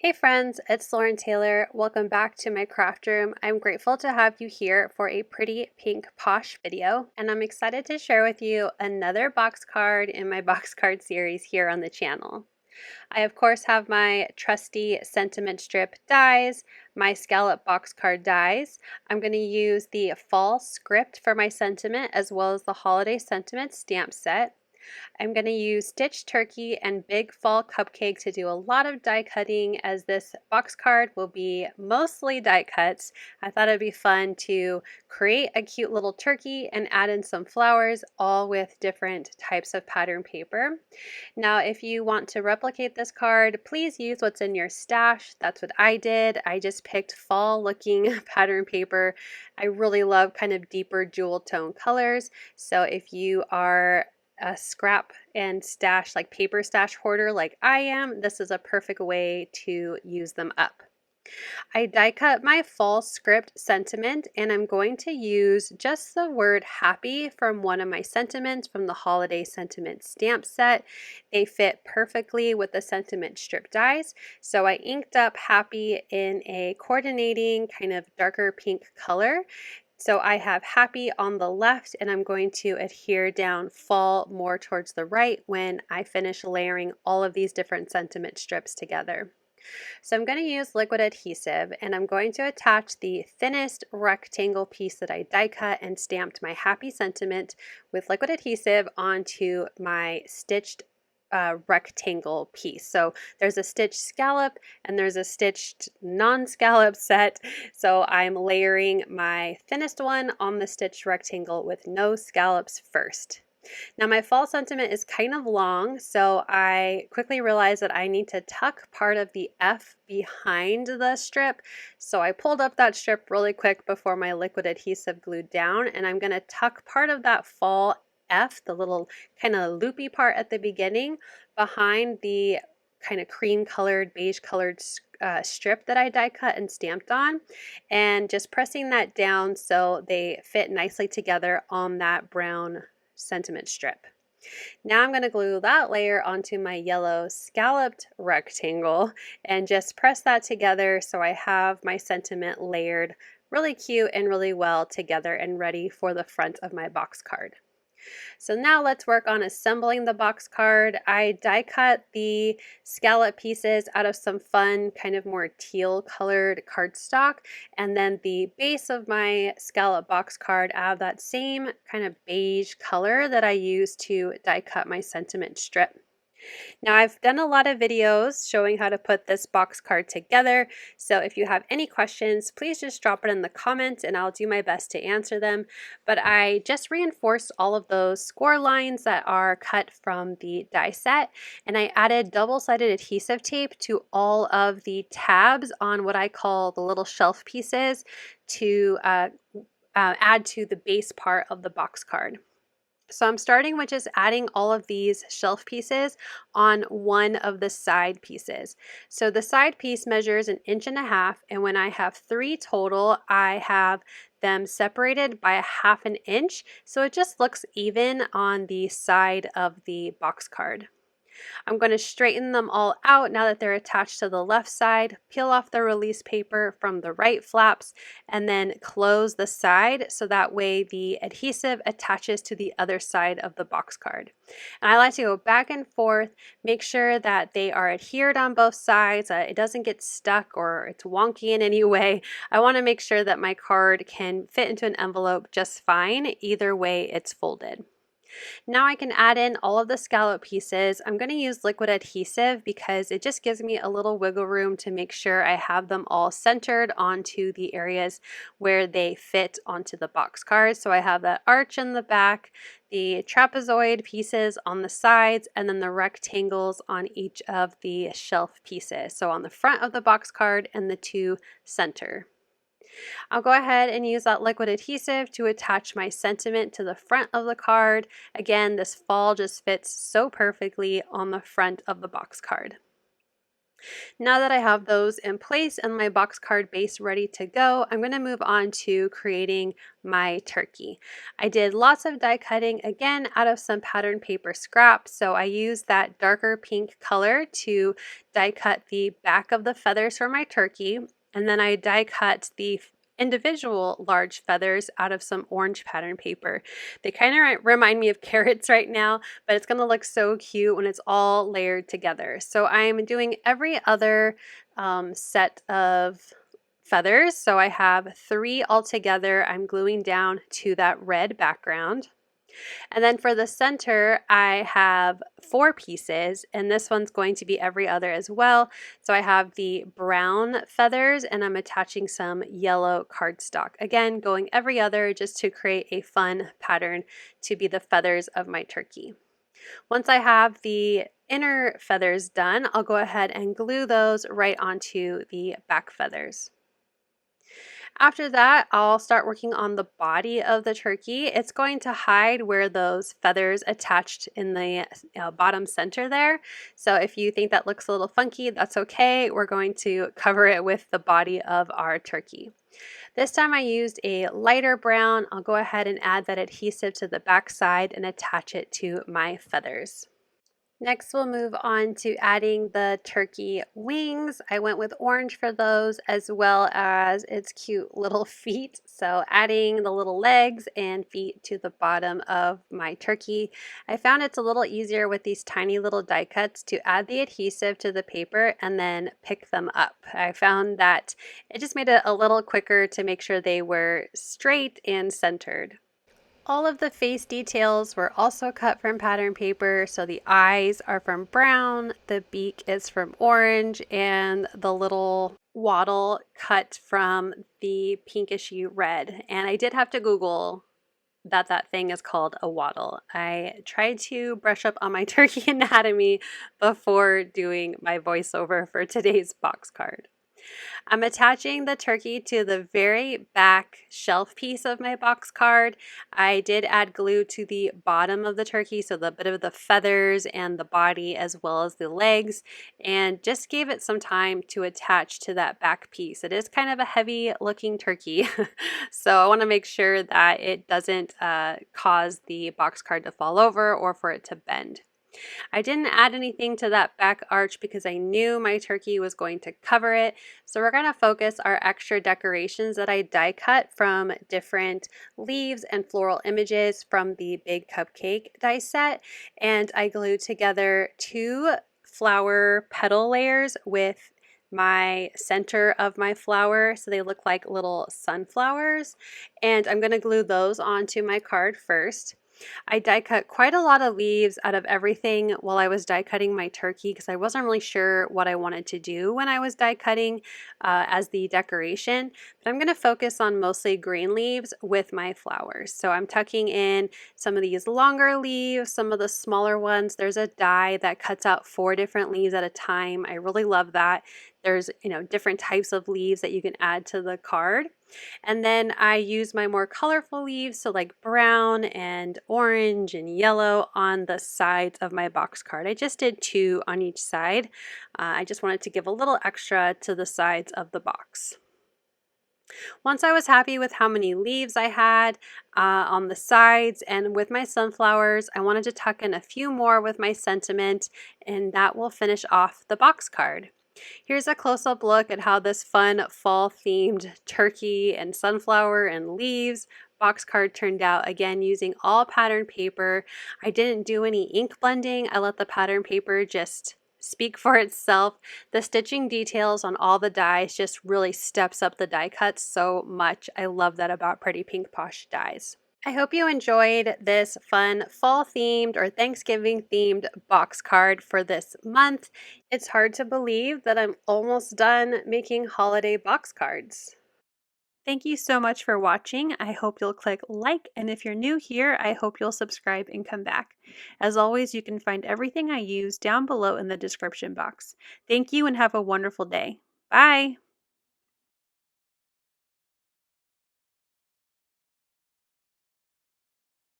Hey friends, it's Lauren Taylor. Welcome back to my craft room. I'm grateful to have you here for a Pretty Pink Posh video, and I'm excited to share with you another box card in my box card series here on the channel. I of course have my trusty sentiment strip dies, my scallop box card dies. I'm going to use the fall script for my sentiment as well as the holiday sentiment stamp set. I'm going to use Stitch Turkey and Big Fall Cupcake to do a lot of die cutting, as this box card will be mostly die cuts. I thought it'd be fun to create a cute little turkey and add in some flowers, all with different types of pattern paper. Now, if you want to replicate this card, please use what's in your stash. That's what I did. I just picked fall looking pattern paper. I really love kind of deeper jewel tone colors. So if you are a scrap and stash, like paper stash hoarder like I am, this is a perfect way to use them up. I die cut my fall script sentiment, and I'm going to use just the word happy from one of my sentiments from the holiday sentiment stamp set. They fit perfectly with the sentiment strip dies, so I inked up happy in a coordinating kind of darker pink color. So I have happy on the left, and I'm going to adhere down fall more towards the right when I finish layering all of these different sentiment strips together. So I'm going to use liquid adhesive, and I'm going to attach the thinnest rectangle piece that I die cut and stamped my happy sentiment with liquid adhesive onto my stitched rectangle piece. So there's a stitched scallop and there's a stitched non-scallop set. So I'm layering my thinnest one on the stitched rectangle with no scallops first. Now my fall sentiment is kind of long, so I quickly realized that I need to tuck part of the F behind the strip. So I pulled up that strip really quick before my liquid adhesive glued down, and I'm going to tuck part of that fall F, the little kind of loopy part at the beginning, behind the kind of cream colored, beige colored strip that I die cut and stamped on, and just pressing that down so they fit nicely together on that brown sentiment strip. Now I'm going to glue that layer onto my yellow scalloped rectangle and just press that together so I have my sentiment layered really cute and really well together and ready for the front of my box card. So now let's work on assembling the box card. I die cut the scallop pieces out of some fun kind of more teal colored cardstock, and then the base of my scallop box card out of that same kind of beige color that I used to die cut my sentiment strip. Now I've done a lot of videos showing how to put this box card together, so if you have any questions, please just drop it in the comments and I'll do my best to answer them. But I just reinforced all of those score lines that are cut from the die set, and I added double-sided adhesive tape to all of the tabs on what I call the little shelf pieces to add to the base part of the box card. So I'm starting with just adding all of these shelf pieces on one of the side pieces. So the side piece measures 1.5 inches, and when I have 3 total, I have them separated by 1/2 inch, so it just looks even on the side of the box card. I'm going to straighten them all out now that they're attached to the left side, peel off the release paper from the right flaps, and then close the side so that way the adhesive attaches to the other side of the box card. And I like to go back and forth, make sure that they are adhered on both sides, it doesn't get stuck or it's wonky in any way. I want to make sure that my card can fit into an envelope just fine, either way it's folded. Now I can add in all of the scallop pieces. I'm going to use liquid adhesive because it just gives me a little wiggle room to make sure I have them all centered onto the areas where they fit onto the box card. So I have that arch in the back, the trapezoid pieces on the sides, and then the rectangles on each of the shelf pieces. So on the front of the box card and the 2 center. I'll go ahead and use that liquid adhesive to attach my sentiment to the front of the card. Again, this fall just fits so perfectly on the front of the box card. Now that I have those in place and my box card base ready to go, I'm going to move on to creating my turkey. I did lots of die cutting again out of some pattern paper scrap. So I used that darker pink color to die cut the back of the feathers for my turkey. And then I die cut the individual large feathers out of some orange pattern paper. They kind of remind me of carrots right now, but it's going to look so cute when it's all layered together. So I'm doing every other set of feathers. So I have 3 altogether. I'm gluing down to that red background. And then for the center, I have 4 pieces, and this one's going to be every other as well. So I have the brown feathers, and I'm attaching some yellow cardstock. Again, going every other just to create a fun pattern to be the feathers of my turkey. Once I have the inner feathers done, I'll go ahead and glue those right onto the back feathers. After that, I'll start working on the body of the turkey. It's going to hide where those feathers attached in the bottom center there. So if you think that looks a little funky, that's okay. We're going to cover it with the body of our turkey. This time I used a lighter brown. I'll go ahead and add that adhesive to the back side and attach it to my feathers. Next, we'll move on to adding the turkey wings. I went with orange for those as well as its cute little feet. So adding the little legs and feet to the bottom of my turkey. I found it's a little easier with these tiny little die cuts to add the adhesive to the paper and then pick them up. I found that it just made it a little quicker to make sure they were straight and centered. All of the face details were also cut from pattern paper, so the eyes are from brown, the beak is from orange, and the little wattle cut from the pinkishy red. And I did have to Google that thing is called a wattle. I tried to brush up on my turkey anatomy before doing my voiceover for today's box card. I'm attaching the turkey to the very back shelf piece of my box card. I did add glue to the bottom of the turkey, so the bit of the feathers and the body as well as the legs, and just gave it some time to attach to that back piece. It is kind of a heavy looking turkey, so I want to make sure that it doesn't cause the box card to fall over or for it to bend. I didn't add anything to that back arch because I knew my turkey was going to cover it. So we're going to focus our extra decorations that I die cut from different leaves and floral images from the big cupcake die set. And I glued together 2 flower petal layers with my center of my flower, so they look like little sunflowers. And I'm going to glue those onto my card first. I die cut quite a lot of leaves out of everything while I was die cutting my turkey because I wasn't really sure what I wanted to do when I was die cutting as the decoration. But I'm going to focus on mostly green leaves with my flowers. So I'm tucking in some of these longer leaves, some of the smaller ones. There's a die that cuts out 4 different leaves at a time. I really love that. There's, different types of leaves that you can add to the card. And then I use my more colorful leaves, so like brown and orange and yellow on the sides of my box card. I just did 2 on each side. I just wanted to give a little extra to the sides of the box. Once I was happy with how many leaves I had on the sides and with my sunflowers, I wanted to tuck in a few more with my sentiment, and that will finish off the box card. Here's a close-up look at how this fun fall-themed turkey and sunflower and leaves box card turned out, again using all pattern paper. I didn't do any ink blending. I let the pattern paper just speak for itself. The stitching details on all the dies just really steps up the die cuts so much. I love that about Pretty Pink Posh dies. I hope you enjoyed this fun fall themed or Thanksgiving themed box card for this month. It's hard to believe that I'm almost done making holiday box cards. Thank you so much for watching. I hope you'll click like, and if you're new here, I hope you'll subscribe and come back. As always, you can find everything I use down below in the description box. Thank you and have a wonderful day. Bye!